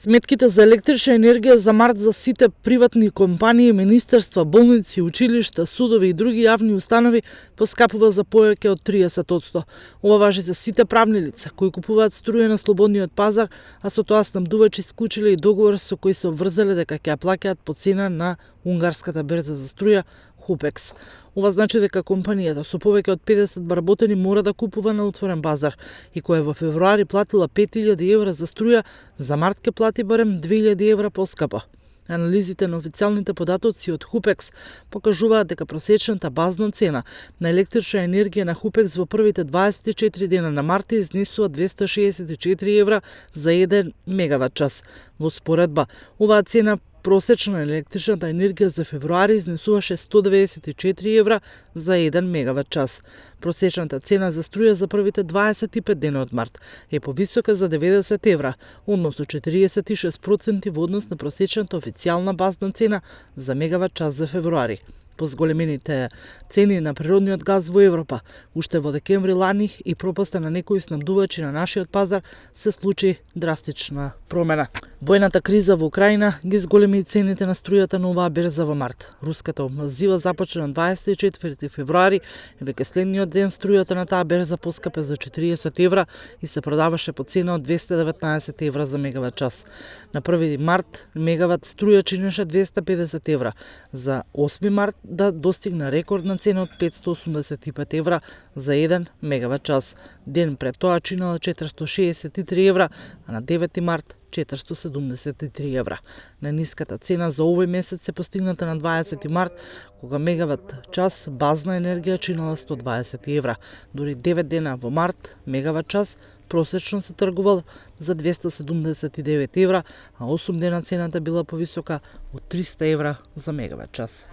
Сметките за електрична енергија за март за сите приватни компании, министерства, болници, училишта, судови и други јавни установи поскапува за повеќе од 30%. Ова важи за сите правни лица кои купуваат струја на слободниот пазар, а со тоа снабдувачи склучиле и договор со кој се обврзале дека ќе ја плаќаат по цена на унгарската берза за струја Хупекс. Ова значи дека компанијата со повеќе од 50 вработени мора да купува на отворен пазар и која во февруари платила 5000 евра за струја, за март ќе плати барем 2000 евра поскапо. Анализите на официјалните податоци од Хупекс покажуваат дека просечната базна цена на електрична енергија на Хупекс во првите 24 дена на март изнесува 264 евра за 1 мегават час. Во споредба, оваа цена просечна на електричната енергија за февруари изнесуваше 194 евра за 1 мегават час. Просечната цена за струја за првите 25 дена од март е повисока за 90 евра, односно 46% во однос на просечната официјална базна цена за мегават час за февруари. По зголемените цени на природниот газ во Европа, уште во декември лани и пропаста на некои снабдувачи на нашиот пазар се случи драстична промена. Војната криза во Украина ги зголеми цените на струјата на оваа берза во март. Руската офанзива започна на 24 февруари и веќе следниот ден струјата на таа берза поскапе за 40 евра и се продаваше по цена од 219 евра за мегават час. На 1 март мегават струја чинеше 250 евра. За 8 март да достигна рекордна цена од 585 евра за 1 мегават час. Ден пред тоа чинела 463 евра, а на 9 март 473 евра. Најниската цена за овој месец се постигната на 20 март, кога мегават час базна енергија чинела 120 евра. Дури 9 дена во март мегават час просечно се тргувал за 279 евра, а 8 дена цената била повисока од 300 евра за мегават час.